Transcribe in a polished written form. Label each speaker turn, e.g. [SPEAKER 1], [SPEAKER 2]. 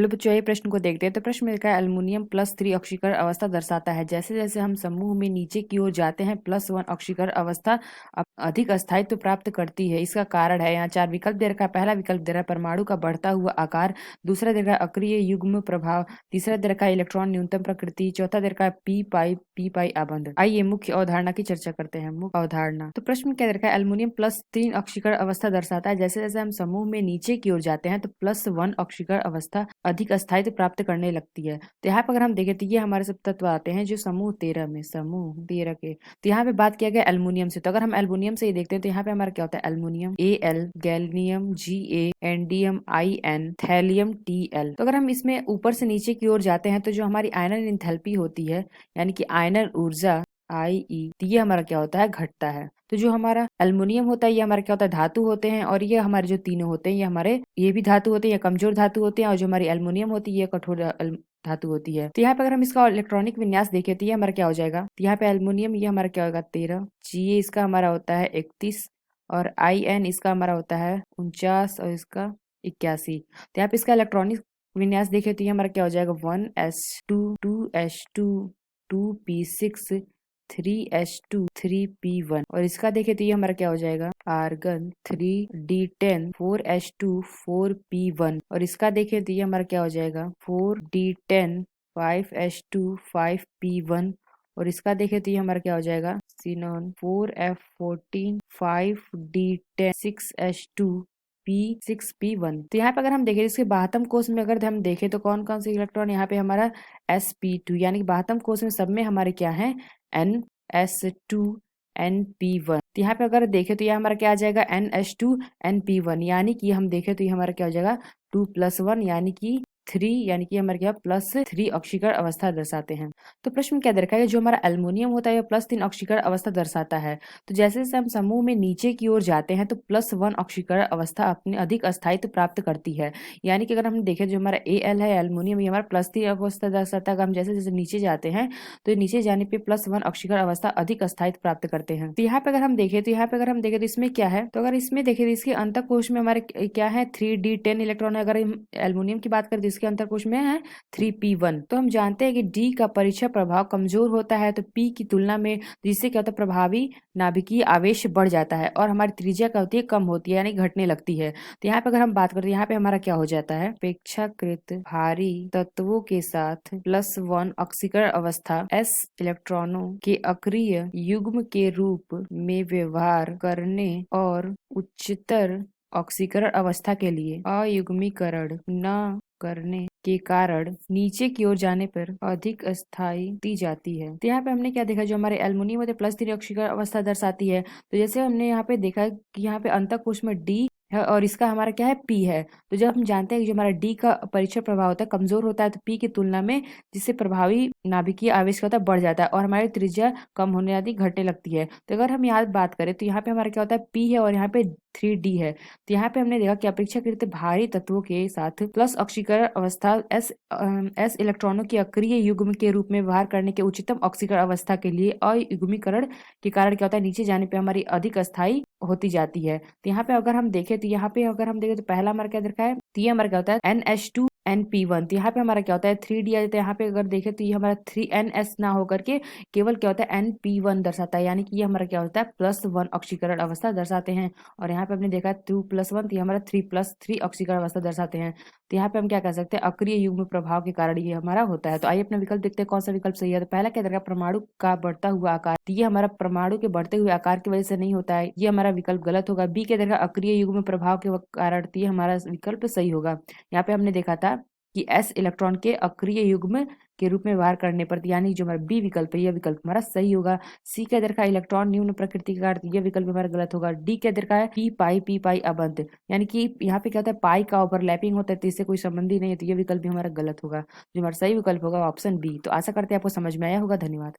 [SPEAKER 1] चलो बच्चों ये प्रश्न को देखते हैं। तो प्रश्न में लिखा है एल्युमिनियम +3 ऑक्सीकरण अवस्था दर्शाता है। जैसे जैसे हम समूह में नीचे की ओर जाते हैं +1 ऑक्सीकरण अवस्था अधिक स्थायित्व प्राप्त करती है। इसका कारण है, यहाँ 4 विकल्प दे रखा है। पहला विकल्प दे रहा है परमाणु का बढ़ता हुआ आकार, दूसरा दे रखा है अक्रिय युग्म प्रभाव, तीसरा दे रखा है इलेक्ट्रॉन न्यूनतम प्रकृति, चौथा दे रखा है पी पाई आबंध। आइए मुख्य अवधारणा की चर्चा करते हैं। मुख्य अवधारणा, तो प्रश्न में क्या दे रखा है एल्युमिनियम +3 ऑक्सीकरण अवस्था दर्शाता है। जैसे जैसे हम समूह में नीचे की ओर जाते हैं तो +1 ऑक्सीकरण अवस्था अधिक स्थायित्व प्राप्त करने लगती है। तो यहाँ पर अगर हम देखें तो ये हमारे सब तत्व आते हैं जो समूह 13 के। तो यहाँ पे बात किया गया एल्युमिनियम से। तो अगर हम एल्युमिनियम से ही देखते हैं तो यहाँ पे हमारा क्या होता है aluminium Al, gallium Ga, एंडियम In, thallium Tl। तो अगर हम इसमें ऊपर से नीचे की ओर जाते हैं तो जो हमारी आयनन एंथैल्पी होती है यानी कि आयनन ऊर्जा IE, तो ये हमारा क्या होता है घटता है। तो जो हमारा एल्युमिनियम होता है ये हमारा क्या होता है धातु होते हैं, और ये हमारे जो तीनों होते हैं ये भी धातु होते हैं, ये कमजोर धातु होते हैं, और जो हमारी एल्युमिनियम होती है ये कठोर धातु होती है। तो यहाँ पे अगर हम इसका इलेक्ट्रॉनिक विन्यास देखें तो ये हमारा क्या हो जाएगा, तो यहाँ पे एल्युमिनियम ये हमारा क्या होगा 13, Ga इसका हमारा होता है 31, और In इसका हमारा होता है 49, और इसका 81। तो यहाँ पे इसका इलेक्ट्रॉनिक विन्यास देखें तो ये हमारा क्या हो जाएगा 1s2 2s2 2p6 3s2 3p1, और इसका देखें तो ये हमारा क्या हो जाएगा आर्गन 3d10 4s2 4p1, और इसका देखें तो ये हमारा क्या हो जाएगा 4d10 5s2 5p1, और इसका देखें तो ये हमारा क्या हो जाएगा सिनॉन 4f14 5d10 6s2 P6P1। तो यहाँ पे अगर हम देखें इसके बाहतम कोष में अगर हम देखें तो कौन कौन से इलेक्ट्रॉन यहाँ पे हमारा sp2, यानी कि बाहतम कोष में सब में हमारे क्या है ns2 np1। तो यहाँ पे अगर देखें तो ये हमारा क्या आ जाएगा ns2 np1, यानी कि हम देखें तो ये हमारा क्या हो जाएगा 2+1 यानी कि 3, यानी कि हमारे क्या +3 ऑक्सीकरण अवस्था दर्शाते हैं। तो प्रश्न क्या दे रखा है जो हमारा एल्युमिनियम होता है +3 ऑक्सीकरण अवस्था दर्शाता है। तो जैसे जैसे हम समूह में नीचे की ओर जाते हैं तो +1 ऑक्सीकरण अवस्था अपने अधिक स्थायित्व प्राप्त करती है। यानी कि अगर हम देखें जो हमारा Al है एल्युमिनियम ये हमारा +3 अवस्था दर्शाता है। हम जैसे जैसे नीचे जाते हैं तो नीचे जाने पे +1 ऑक्सीकरण अवस्था अधिक स्थायित्व प्राप्त करते हैं। तो यहाँ पे अगर हम देखें तो इसमें क्या है, तो अगर इसमें देखें तो इसके अंतःकोश में हमारे क्या है 3d10 इलेक्ट्रॉन है। अगर एल्युमिनियम की बात करें तो इसके अंतःकोश में है 3p1। तो हम जानते हैं कि D का परीक्षण प्रभाव कमजोर होता है तो P की तुलना में, जिससे क्या होता है प्रभावी नाभिकीय आवेश बढ़ जाता है, और हमारी त्रिज्या क्या होती है कम होती है यानी घटने लगती है। तो यहाँ पे अगर हम बात करते हैं यहाँ पे हमारा क्या हो जाता है अपेक्षाकृत भारी तत्वों के साथ +1 ऑक्सीकरण अवस्था s इलेक्ट्रॉनों के अक्रिय युग्म के रूप में व्यवहार करने और उच्चतर ऑक्सीकरण अवस्था के लिए अयुग्मीकरण न करने के कारण नीचे की ओर जाने पर अधिक स्थायी दी जाती है। तो यहाँ पे हमने क्या देखा जो हमारे एल्युमिनियम होते +3 ऑक्सीकरण अवस्था दर्शाती है। तो जैसे हमने यहाँ पे देखा कि यहाँ पे अंतःकोश में D है और इसका हमारा क्या है P है। तो जब हम जानते हैं कि जो हमारा D का परीक्षण प्रभाव होता है कमजोर होता है तो P की तुलना में, जिससे प्रभावी नाभिकीय आवेश का होता है बढ़ जाता है और हमारी त्रिज्या कम होने आदि घटने लगती है। तो अगर हम यहाँ बात करें तो यहाँ पे हमारा क्या होता है P है और यहाँ पे 3D है। तो यहाँ पे हमने देखा कि अपेक्षाकृत भारी तत्वों के साथ प्लस ऑक्सीकरण अवस्था s इलेक्ट्रॉनों के अक्रिय युग्म के रूप में व्यवहार करने के उच्चतम ऑक्सीकरण अवस्था के लिए अयुग्मीकरण के कारण क्या होता है नीचे जाने पे हमारी अधिक अस्थायी होती जाती है। तो यहाँ पे अगर हम देखें तो पहला हमारा क्या दरकार है, तो ये हमारा क्या होता है NH2 NP1। तो यहाँ पे हमारा क्या होता है 3D आ जाता है। यहाँ पे अगर देखें तो ये हमारा 3NS ना होकर के केवल क्या होता है NP1 दर्शाता है, यानी कि ये हमारा क्या होता है +1 ऑक्सीकरण अवस्था दर्शाते हैं। और यहाँ पे हमने देखा 2+1 तो ये हमारा 3+3 ऑक्सीकरण अवस्था दर्शाते हैं। तो यहाँ पे हम क्या कह सकते हैं अक्रिय युग्म प्रभाव के कारण ये हमारा होता है। तो आइए अपना विकल्प देखते हैं कौन सा विकल्प सही है। तो पहला क्या दरकार परमाणु का बढ़ता हुआ आकार, तो ये हमारा परमाणु के बढ़ते हुए आकार की वजह से नहीं होता है, ये हमारा विकल्प गलत होगा। बी के दरकार अक्रिय युग्म प्रभाव के कारण, तो ये हमारा विकल्प सही होगा। यहाँ पे हमने देखा था कि s इलेक्ट्रॉन के अक्रिय युग्म के रूप में व्यवहार करने पर, यानी जो हमारा बी विकल्प है यह विकल्प हमारा सही होगा। सी के दरकार इलेक्ट्रॉन निम्न प्रकृति का, यह विकल्प हमारा गलत होगा। डी के दरकार है पी पाई अबंध, यानी कि यहाँ पे क्या होता है पाई का ओवरलैपिंग होता है तो इससे कोई संबंध ही नहीं है, तो यह विकल्प भी हमारा गलत होगा। जो हमारा सही विकल्प होगा ऑप्शन बी। तो आशा करते हैं आपको समझ में आया होगा। धन्यवाद।